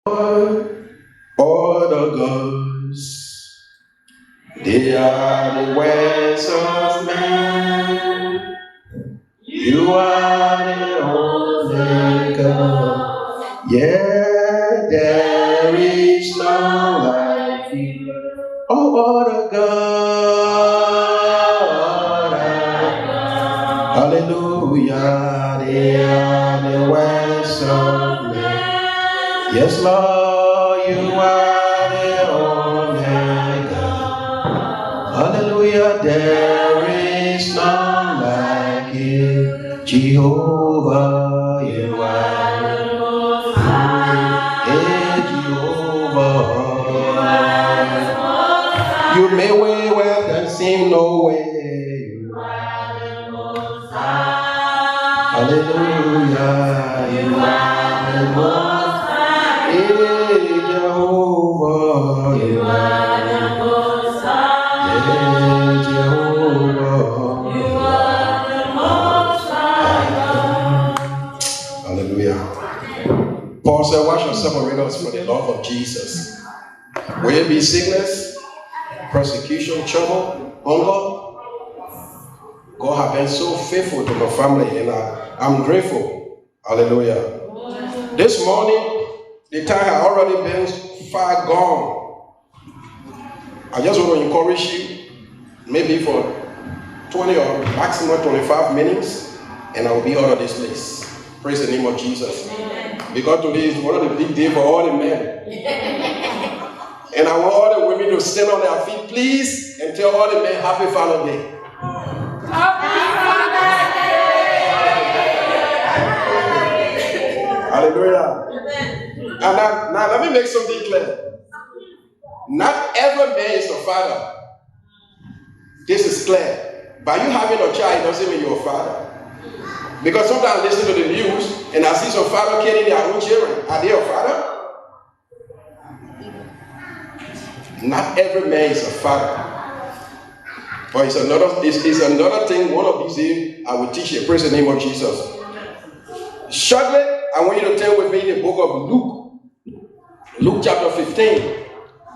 All the gods, they are the words of man. You are the only God. Yeah, there is none like you. Oh, all the God. Hallelujah, they are the words of man. Yes, Lord, you are the only God. Hallelujah, there is none like you. Jehovah, you are the most high. Hey, Jehovah, you made way where there seemed no way. You are the most high. Hallelujah, you are the most high. Hey, Jehovah, you are the most high. Yeah, Jehovah, you are the most high. Hallelujah. Paul said, "Why shall separate us from the love of Jesus? Will it be sickness, persecution, trouble, hunger?" God has been so faithful to my family, and I'm grateful. Hallelujah. This morning, the time has already been far gone. I just want to encourage you, maybe for 20 or maximum 25 minutes, and I will be out of this place. Praise the name of Jesus. Because today is one of the big days for all the men. And I want all the women to stand on their feet, please, and tell all the men, Happy Father's Day. Hallelujah. And now let me make something clear. Not every man is a father. This is clear. By you having a child doesn't mean you're a father. Because sometimes I listen to the news and I see some father killing their own children. Are they a father? Not every man is a father. But it's another thing. One of these days I will teach you. Praise the name of Jesus. Shortly, I want you to turn with me in the book of Luke. Luke chapter 15.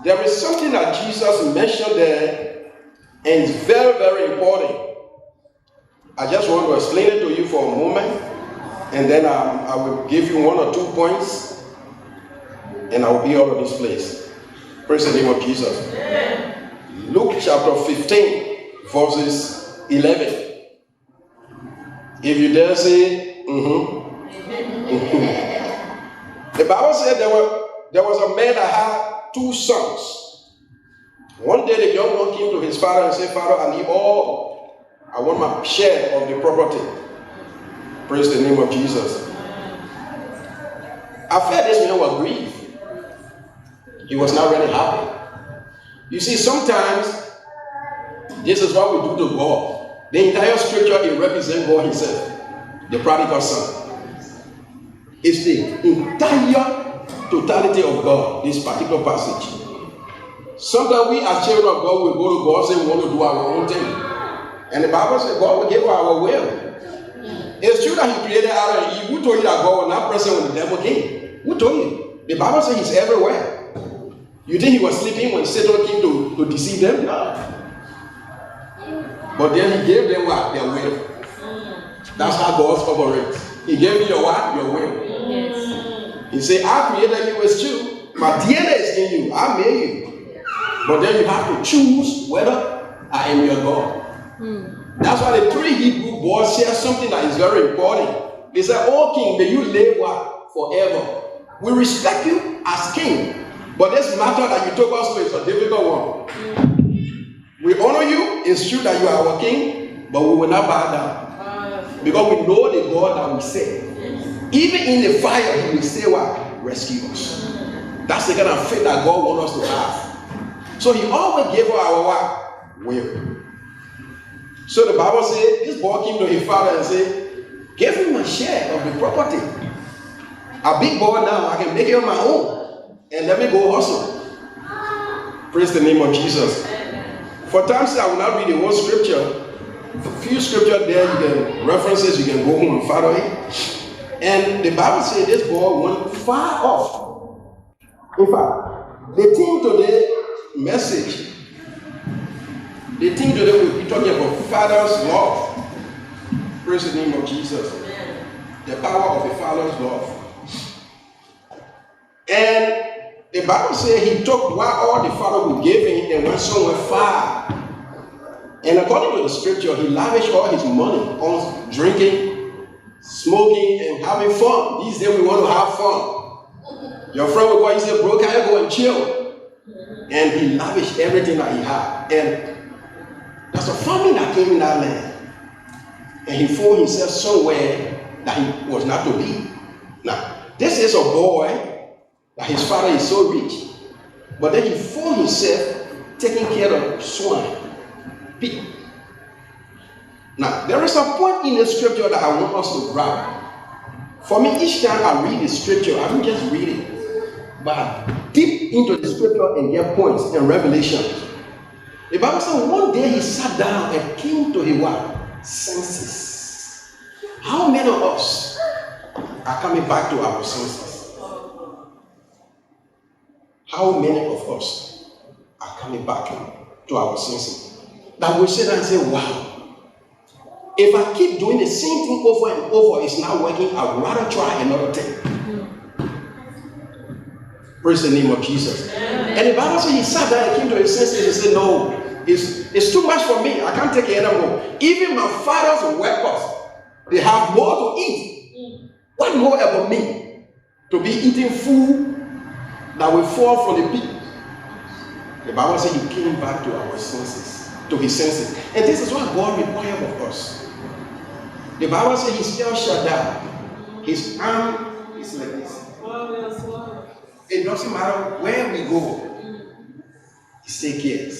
There is something that Jesus mentioned there, and it's very, very important. I just want to explain it to you for a moment, and then I will give you 1 or 2 points, and I will be out of this place. Praise the name of Jesus. Luke chapter 15, verses 11. If you dare say, The Bible said there was a man that had 2 sons. One day the young one came to his father and said, Father, I want my share of the property. Praise the name of Jesus. I felt this man was grieved. He was not really happy. You see, sometimes this is what we do to God. The entire scripture, it represents God himself, the prodigal son. It's the entire totality of God, this particular passage. Sometimes we as children of God will go to God and say we want to do our own thing. And the Bible says God will give us our will. It's true that he created Adam and Eve. Who told you that God was not present when the devil came? Who told you? The Bible says he's everywhere. You think he was sleeping when Satan came to deceive them? No. But then he gave them what? Their will. That's how God operates. He gave you your what? Your will. Yes. He said, I created you as true. My DNA is in you. I made you. But then you have to choose whether I am your God. That's why the 3 Hebrew boys share something that is very important. They said, oh king, may you live what? Forever. We respect you as king. But this matter that you took us to is a difficult one. We honor you. It's true that you are our king, but we will not bow down. Because we know the God that we serve. Even in the fire, he will say what? Rescue us. That's the kind of faith that God wants us to have. So he always gave us our what? Will. So the Bible says, this boy came to his father and said, give him a share of the property. A big boy now, I can make it my own. And let me go hustle. Praise the name of Jesus. For time's sake, I will not read the whole scripture. A few scriptures there, you can references, you can go home and follow it. And the Bible says this boy went far off. In fact, the theme today message, the theme today we'll be talking about Father's love. Praise the name of Jesus. The power of the Father's love. And the Bible says he took what all the Father would give him and went somewhere far. And according to the scripture, he lavished all his money on drinking, smoking, and having fun. These days we want to have fun. Your friend will go and say, bro, can I go and chill? And he lavished everything that he had. And there's a famine that came in that land. And he found himself somewhere that he was not to be. Now, this is a boy that his father is so rich. But then he found himself taking care of swine. Pig. Now, there is a point in the scripture that I want us to grab. For me, each time I read the scripture, I don't just read it, but I deep into the scripture and get points and revelations. The Bible says one day he sat down and came to his what? Senses. How many of us are coming back to our senses? How many of us are coming back to our senses? That we sit down and say, wow, if I keep doing the same thing over and over, it's not working, I'd rather try another thing. Praise the name of Jesus. And the Bible says he sat down and came to his senses and said, no, it's too much for me. I can't take it anymore. Even my father's workers, they have more to eat. What more about me? To be eating food that will fall from the pig. The Bible says he came back to our senses, to his senses. And this is what God requires of us. The Bible says he's El Shaddai. His arm is like this. It doesn't matter where we go. He takes care.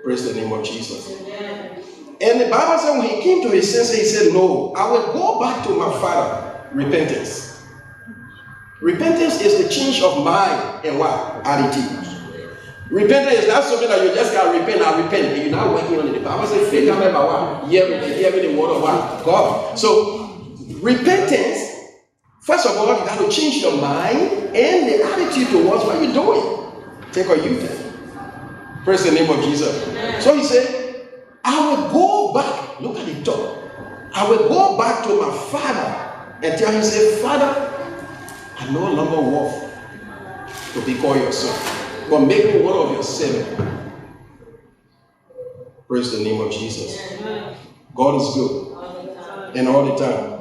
Praise the name of Jesus. And the Bible says when he came to his senses, he said, no, I will go back to my father. Repentance. Repentance is the change of mind and what? Attitude. Repentance is not something that you just got to repent and repent and you're not working on it. The Bible says, faith comes by what? Hearing the word of what? God. So, repentance, first of all, you got to change your mind and the attitude towards what you're doing. Take a U-turn. Praise the name of Jesus. So he said, I will go back. Look at the talk. I will go back to my father and tell him, say, Father, I no longer worth to be called your son, but make me one of your servants. Praise the name of Jesus. God is good. And all the time.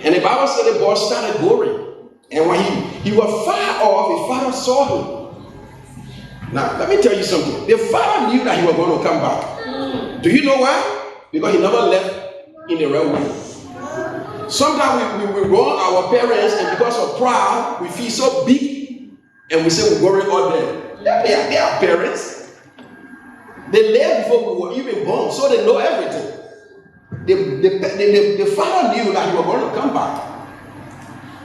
And the Bible said the boy started going. And when he was far off, his father saw him. Now, let me tell you something. The father knew that he was going to come back. Do you know why? Because he never left in the right way. Sometimes we wrong our parents, and because of pride, we feel so big, and we say we're going all there. They are parents. They left before we were even born, so they know everything. The father knew that he was going to come back.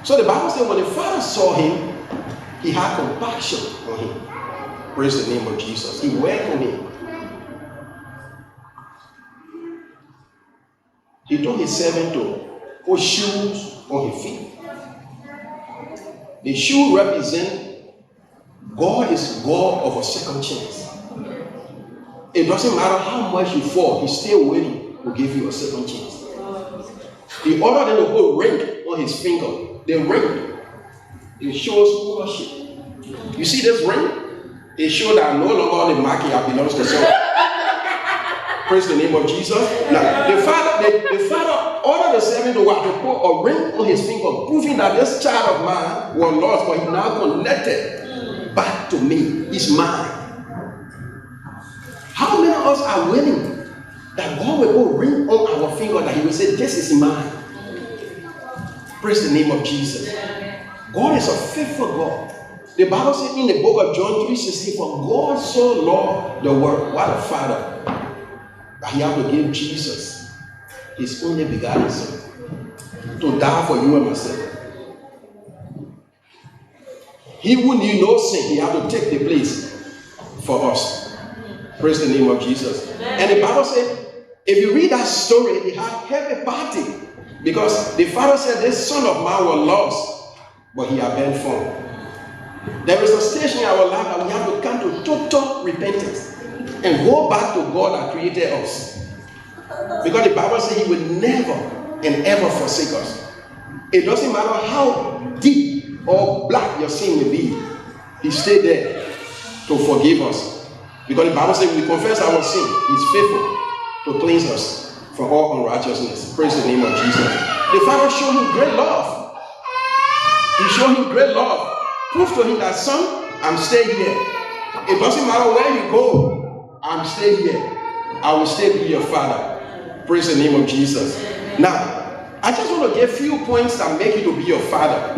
So the Bible says when the father saw him, he had compassion on him. Praise the name of Jesus. He welcomed him. He told his servant to put shoes on his feet. The shoe represent God is God of a second chance. It doesn't matter how much you fall, he's still waiting to give you a second chance. He ordered them to put a ring on his finger. The ring, it shows ownership. You see this ring? It shows that no longer the market belongs to someone. Praise the name of Jesus. Now, the father ordered the servant to what? To put a ring on his finger, proving that this child of mine was lost, but he now connected back to me. He's mine. How many of us are willing that God will put a ring on our finger that he will say, this is mine? Praise the name of Jesus. God is a faithful God. The Bible says in the book of John 3:16, for God so loved the world, what a father, that he had to give Jesus, his only begotten son, to die for you and myself. He who knew no sin, he had to take the place for us. Praise the name of Jesus. And the Bible said, if you read that story, he had heavy party, because the father said, this son of mine was lost, but he had been found. There is a stage in our life that we have to come to total repentance and go back to God that created us. Because the Bible says He will never and ever forsake us. It doesn't matter how deep or black your sin may be, He stayed there to forgive us. Because the Bible says we confess our sin, He's faithful to cleanse us from all unrighteousness. Praise the name of Jesus. The Father showed Him great love. He showed Him great love. Prove to Him that, son, I'm staying here. It doesn't matter where you go, I'm staying here. I will stay be your Father. Praise the name of Jesus. Now, I just want to give a few points that make you to be your Father.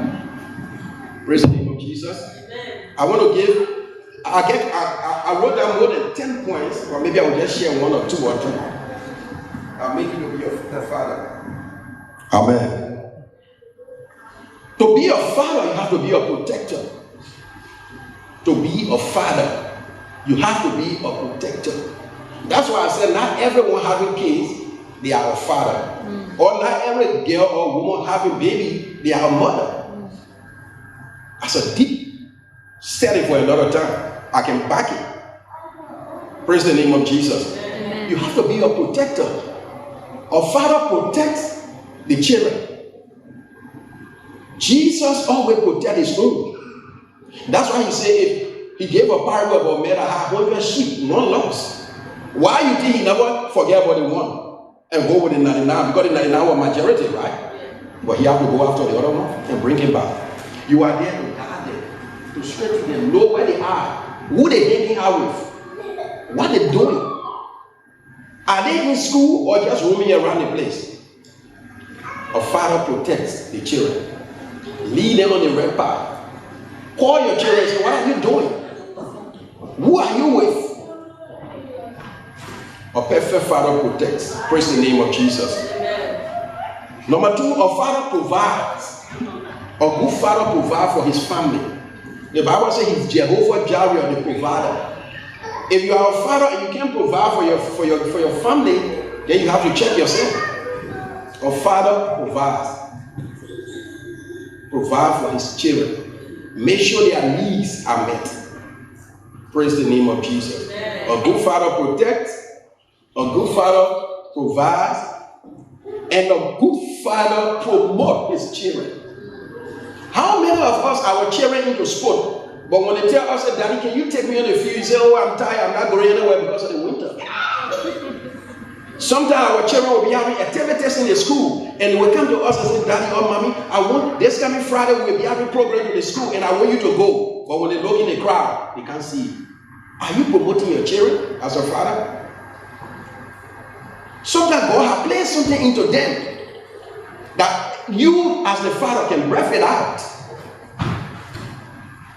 Praise the name of Jesus. I want to give, I wrote down more than 10 points, or maybe I will just share 1 or 2 or 3. I'll make you to be your Father. Amen. To be a father, you have to be a protector. To be a father, you have to be a protector. That's why I said not everyone having kids, they are a father. Or not every girl or woman having baby, they are a mother. That's a deep study for another time. I can back it. Praise the name of Jesus. You have to be a protector. A father protects the children. Jesus always protects His own. That's why He said if He gave a parable about a man that had 100 sheep, none lost. Why you think He never forget about the one and go with the 99? Because the 99 was majority, right? But He have to go after the other one and bring him back. You are there to guard them, to strengthen them, know where they are, who they hanging out with, what they're doing. Are they in school or just roaming around the place? A father protects the children. Lead them on the right path. Call your children and say, what are you doing? Who are you with? A perfect father protects. Praise the name of Jesus. Number 2, a father provides. A good father provides for his family. The Bible says He's Jehovah Jireh, the provider. If you are a father and you can't provide for your family, then you have to check yourself. A father provides. Provide for his children. Make sure their needs are met. Praise the name of Jesus. A good father protects. A good father provides. And a good father promotes his children. How many of us, our children into sport, but when they tell us, Daddy, can you take me on the field? You say, oh, I'm tired, I'm not going anywhere because of the winter. Sometimes our children will be having activities in the school and they will come to us and say, Daddy or Mommy, I want this coming Friday, we'll be having program in the school and I want you to go. But when they look in the crowd, they can't see you. Are you promoting your children as a father? Sometimes God has placed something into them that you as the father can breath it out.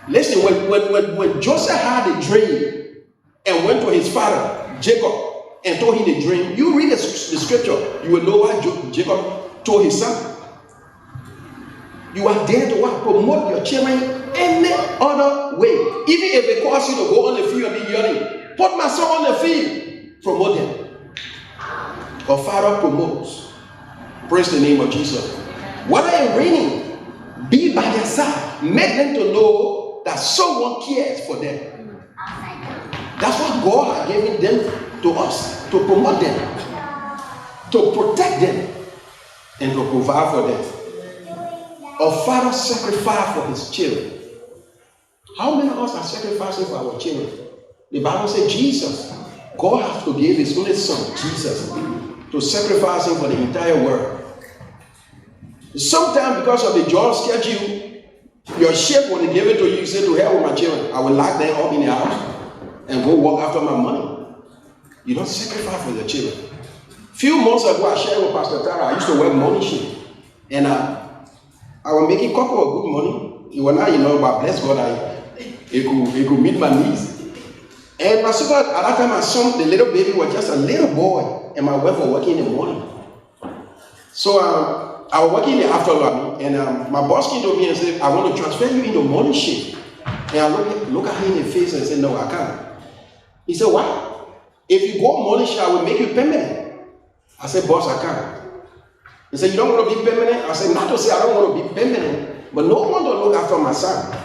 Listen, when Joseph had a dream and went to his father, Jacob, and told him the dream, you read the scripture, you will know why Jacob told his son. You are there to what? Promote your children any other way. Even if it costs you to go on the field and be yelling, put my son on the field, promote them. A father promotes. Praise the name of Jesus. Whether it's raining, be by their side. Make them to know that someone cares for them. That's what God has given them to us, to promote them, to protect them, and to provide for them. A father sacrificed for his children. How many of us are sacrificing for our children? The Bible says Jesus, God has to give His only Son, Jesus, to sacrifice Him for the entire world. Sometimes because of the job schedule, your chef, when they give it to you, you say, to hell with my children, I will lock them up in the house and go walk after my money. You don't sacrifice for your children. Few months ago, I shared with Pastor Tara, I used to work morning shift. And I was making a couple of good money. It was not, but bless God, it could meet my needs. And my sister, at that time, my son, the little baby, was just a little boy, and my wife was working in the morning. So I was working in the afternoon, and my boss came to me and said, I want to transfer you in the morning shift. And I look at him in the face and said, no, I can't. He said, why? If you go morning shift, I will make you permanent. I said, boss, I can't. He said, you don't want to be permanent? I said, not to say I don't want to be permanent, but no one to look after my son.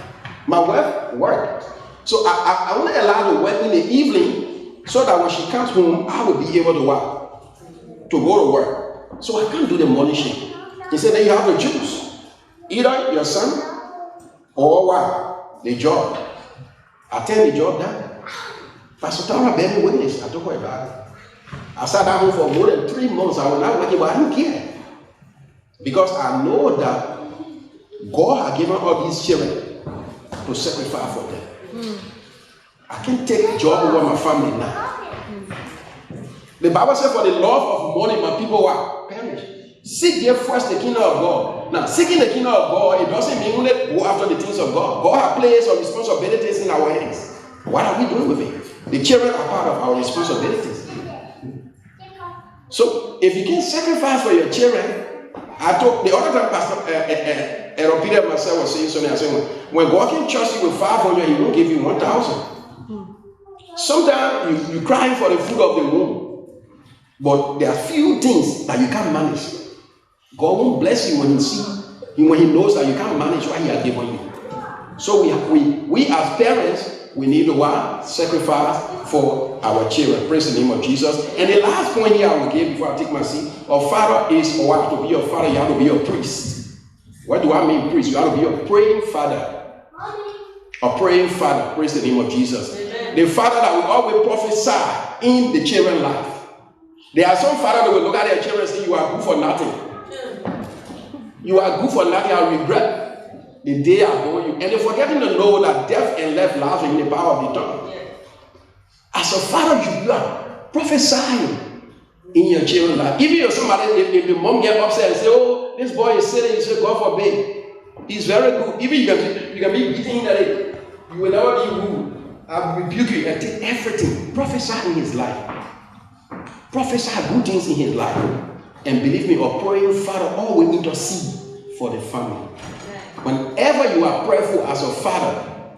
My wife worked. So I only allowed to work in the evening so that when she comes home, I will be able to work, to go to work. So I can't do the morning shift. He said, then you have to choose. Either your son or what? The job. I turned the job down. Pastor Tara bear me witness. I told her about it. I sat at home for more than 3 months. I was not working, but I didn't care. Because I know that God had given all these children to sacrifice for them. I can't take a job over my family now. The Bible says, for the love of money, my people will perish. Seek ye first the kingdom of God. Now, seeking the kingdom of God, it doesn't mean we go after the things of God. God has placed some responsibilities in our hands. What are we doing with it? The children are part of our responsibilities. So, if you can sacrifice for your children, I told the other time, Pastor Peter and myself was saying something. I said, when God can trust you with 500, He won't give you 1,000. Sometimes you cry for the food of the womb, but there are few things that you can't manage. God won't bless you when He knows that you can't manage what He has given you. So we as parents, we need to sacrifice for our children. Praise the name of Jesus. And the last point here I will give before I take my seat, a father is, or to be a father, you have to be a priest. What do I mean priest? You have to be a praying father. A praying father. Praise the name of Jesus. Amen. The father that will always prophesy in the children's life. There are some fathers that will look at their children and say, you are good for nothing. You are good for nothing. I regret the day I born you. And they're forgetting to know that death and life lies in the power of the tongue. As a father, you are prophesying in your children's life. Even if somebody, if the mom gets upset and say, oh, this boy is silly, you say, God forbid. He's very good. Even you can be beating that you will never be rude. I rebuke you and take everything. Prophesy in his life. Prophesy good things in his life. And believe me, a praying father always intercede for the family. Whenever you are prayerful as a father,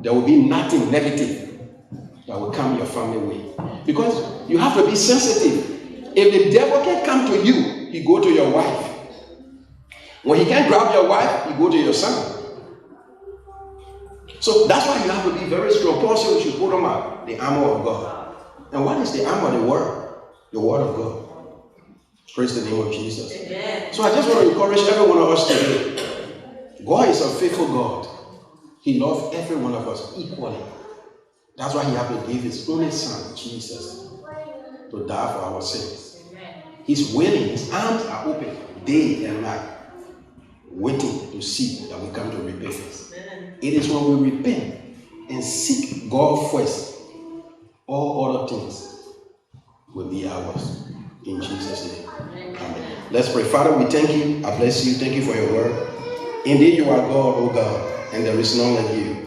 there will be nothing negative that will come your family way. Because you have to be sensitive. If the devil can come to you, he go to your wife. When he can't grab your wife, he go to your son. So that's why you have to be very strong. Paul said we should put on the armor of God. And what is the armor? The word. The word of God. Praise the name of Jesus. Amen. So I just want to encourage every one of us today. God is a faithful God. He loves every one of us equally. That's why he had to give his only son, Jesus, to die for our sins. Amen. He's willing. His arms are open day and night, waiting to see that we come to repentance. Amen. It is when we repent and seek God first, all other things will be ours. In Jesus' name. Amen. Let's pray. Father, we thank you. I bless you. Thank you for your word. Indeed, you are God, O God, and there is none like you.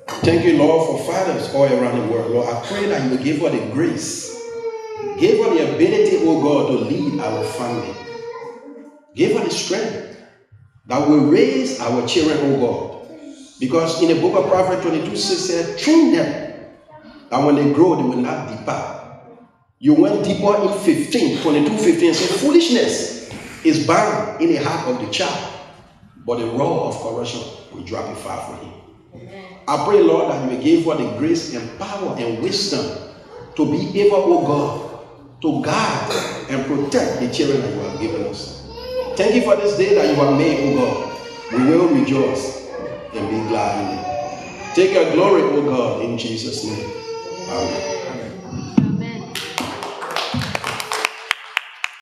Thank you, Lord, for fathers all around the world. Lord, I pray that you will give her the grace. Give her the ability, O God, to lead our family. Give her the strength that will raise our children, O God. Because in the book of Proverbs 22:6 said, train them, and when they grow, they will not depart. You went deeper in 22:15 and said, foolishness is bound in the heart of the child, but the rod of correction will drop it far from him. Amen. I pray, Lord, that you will give her the grace and power and wisdom to be able, oh God, to guard and protect the children that you have given us. Thank you for this day that you have made, oh God. We will rejoice and be glad in it. Take your glory, oh God, in Jesus' name. Amen.